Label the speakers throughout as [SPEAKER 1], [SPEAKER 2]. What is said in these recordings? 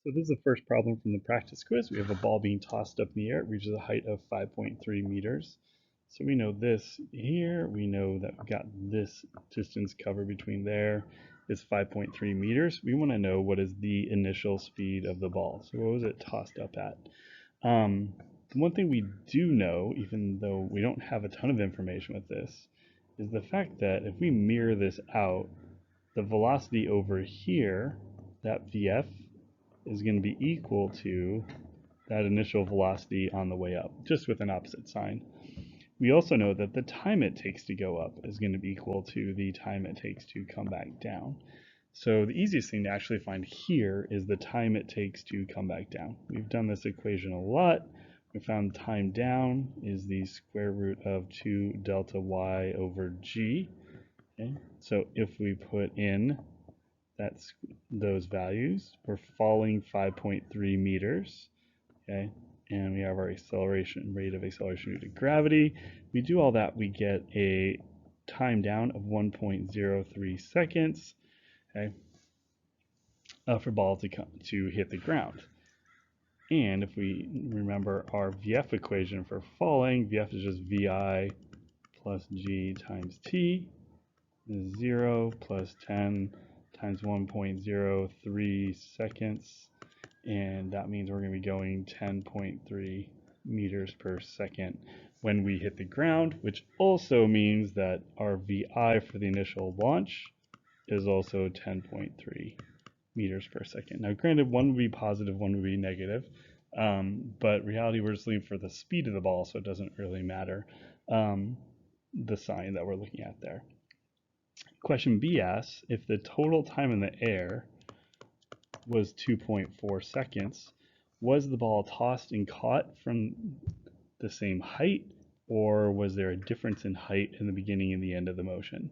[SPEAKER 1] So this is the first problem from the practice quiz. We have a ball being tossed up in the air. It reaches a height of 5.3 meters. So we know this here. We know that we've got this distance covered between there is 5.3 meters. We want to know what is the initial speed of the ball. So what was it tossed up at? The one thing we do know, even though we don't have a ton of information with this, is the fact that if we mirror this out, the velocity over here, that VF, is going to be equal to that initial velocity on the way up, just with an opposite sign. We also know that the time it takes to go up is going to be equal to the time it takes to come back down. So the easiest thing to actually find here is the time it takes to come back down. We've done this equation a lot. We found time down is the square root of 2 delta y over g. Okay? So if we put in those values, we're falling 5.3 meters, okay? And we have our rate of acceleration due to gravity. We do all that, we get a time down of 1.03 seconds, okay, for ball to hit the ground. And if we remember our VF equation for falling, VF is just VI plus G times T is 0 plus 10 times 1.03 seconds, and that means we're going to be going 10.3 meters per second when we hit the ground, which also means that our VI for the initial launch is also 10.3 meters per second. Now granted, one would be positive, one would be negative, but reality we're just looking for the speed of the ball, so it doesn't really matter the sign that we're looking at there. Question B asks, if the total time in the air was 2.4 seconds, was the ball tossed and caught from the same height, or was there a difference in height in the beginning and the end of the motion?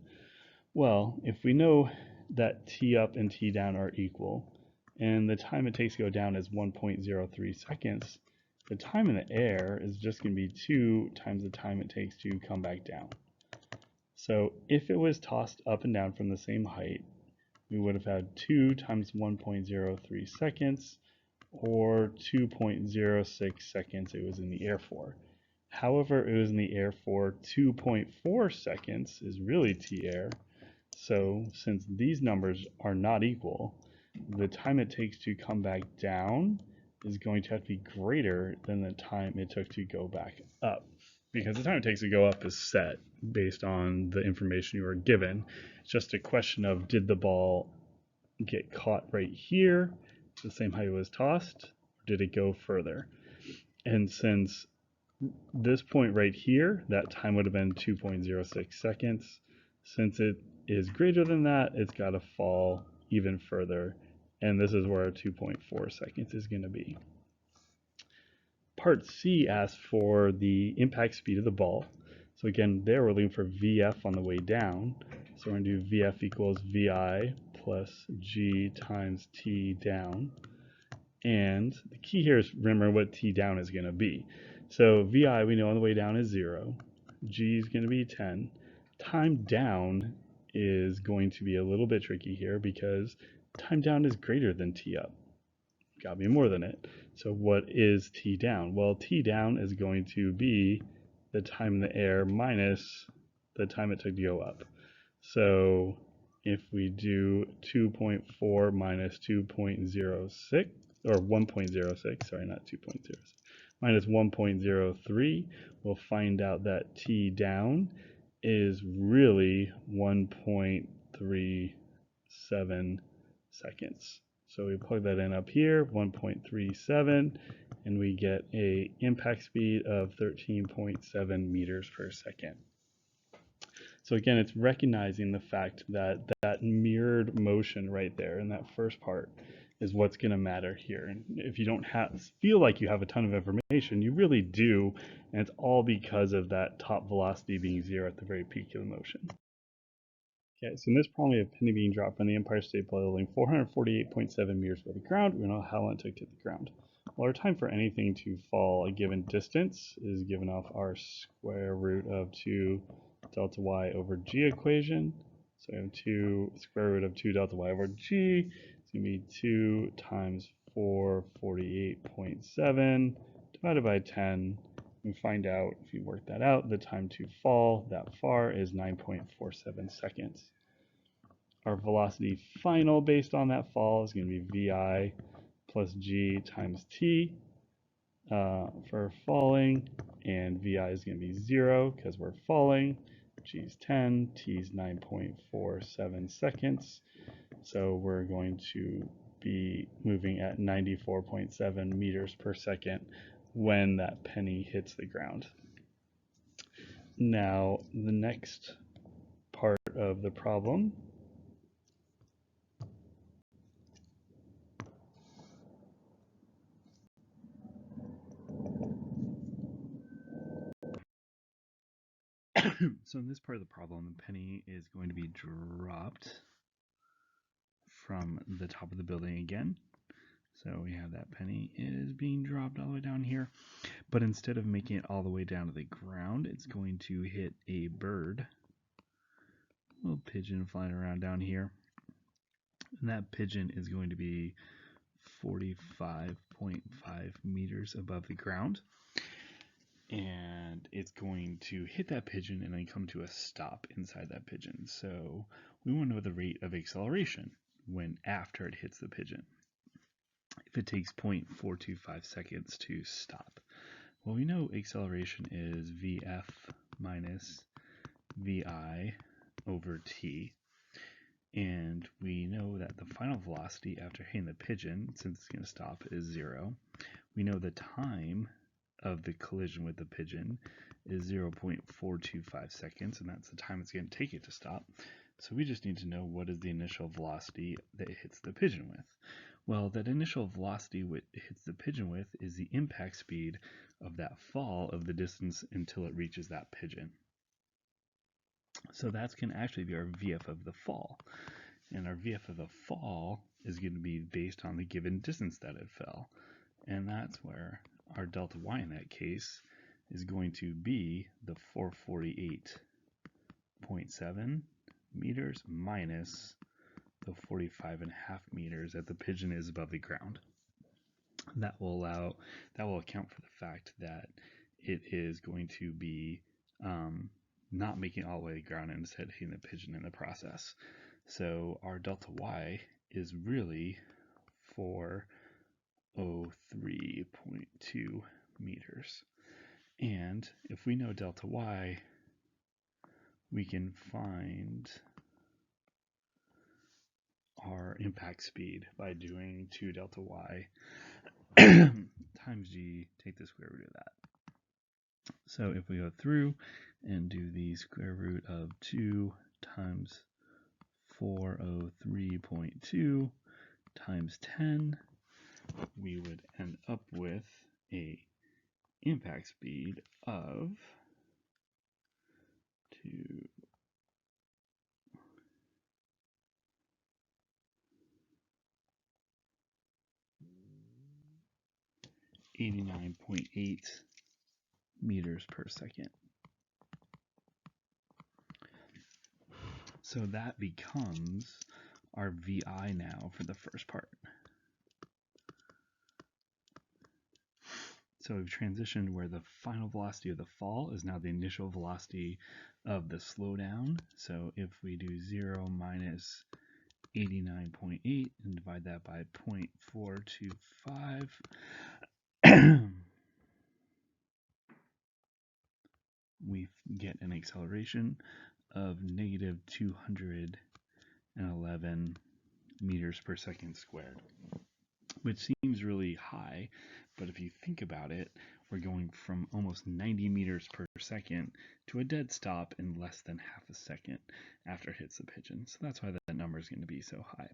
[SPEAKER 1] Well, if we know that t up and t down are equal, and the time it takes to go down is 1.03 seconds, the time in the air is just going to be 2 times the time it takes to come back down. So if it was tossed up and down from the same height, we would have had 2 times 1.03 seconds, or 2.06 seconds it was in the air for. However, it was in the air for 2.4 seconds is really t air. So since these numbers are not equal, the time it takes to come back down is going to have to be greater than the time it took to go back up, because the time it takes to go up is set based on the information you were given. It's just a question of, did the ball get caught right here, the same height it was tossed, or did it go further? And since this point right here, that time would have been 2.06 seconds. Since it is greater than that, it's got to fall even further, and this is where our 2.4 seconds is going to be. Part C asks for the impact speed of the ball. So again, there we're looking for VF on the way down. So we're going to do VF equals VI plus G times T down. And the key here is remember what T down is going to be. So VI we know on the way down is 0. G is going to be 10. Time down is going to be a little bit tricky here because time down is greater than T up. Got to be more than it. So what is T down? Well, T down is going to be the time in the air minus the time it took to go up. So if we do 2.4 minus 2.06, or 1.06, sorry, not 2.06, minus 1.03, we'll find out that T down is really 1.37 seconds. So we plug that in up here, 1.37, and we get a impact speed of 13.7 meters per second. So again, it's recognizing the fact that that mirrored motion right there in that first part is what's going to matter here. And if you don't feel like you have a ton of information, you really do, and it's all because of that top velocity being 0 at the very peak of the motion. Okay, so in this problem, we have a penny being dropped from the Empire State Building 448.7 meters above the ground. We know how long it took to hit the ground. Well, our time for anything to fall a given distance is given off our square root of 2 delta y over g equation. So we have 2 square root of 2 delta y over g. It's going to be 2 times 448.7 divided by 10. We find out, if you work that out, the time to fall that far is 9.47 seconds. Our velocity final based on that fall is going to be VI plus G times T for falling, and VI is going to be 0 because we're falling. G is 10, T is 9.47 seconds. So we're going to be moving at 94.7 meters per second when that penny hits the ground. Now, the next part of the problem so in this part of the problem, the penny is going to be dropped from the top of the building again. So we have that penny is being dropped all the way down here. But instead of making it all the way down to the ground, it's going to hit a bird. A little pigeon flying around down here. And that pigeon is going to be 45.5 meters above the ground. And it's going to hit that pigeon and then come to a stop inside that pigeon. So we want to know the rate of acceleration when after it hits the pigeon. If it takes 0.425 seconds to stop. Well, we know acceleration is Vf minus Vi over t. And we know that the final velocity after hitting the pigeon, since it's going to stop, is 0. We know the time of the collision with the pigeon is 0.425 seconds, and that's the time it's going to take it to stop. So we just need to know what is the initial velocity that it hits the pigeon with. Well, that initial velocity it hits the pigeon with is the impact speed of that fall of the distance until it reaches that pigeon. So that's going to actually be our VF of the fall. And our VF of the fall is going to be based on the given distance that it fell. And that's where our delta y in that case is going to be the 448.7 meters minus the 45.5 meters that the pigeon is above the ground. That will account for the fact that it is going to be not making it all the way to the ground and instead hitting the pigeon in the process. So our delta y is really 403.2 meters. And if we know delta y, we can find our impact speed by doing 2 delta y times g, take the square root of that. So if we go through and do the square root of 2 times 403.2 times 10, we would end up with a impact speed of 89.8 meters per second. So that becomes our VI now for the first part. So we've transitioned where the final velocity of the fall is now the initial velocity of the slowdown. So if we do 0 minus 89.8 and divide that by 0.425, we get an acceleration of negative 211 meters per second squared, which seems really high, but if you think about it, we're going from almost 90 meters per second to a dead stop in less than half a second after it hits the pigeon. So that's why that number is going to be so high.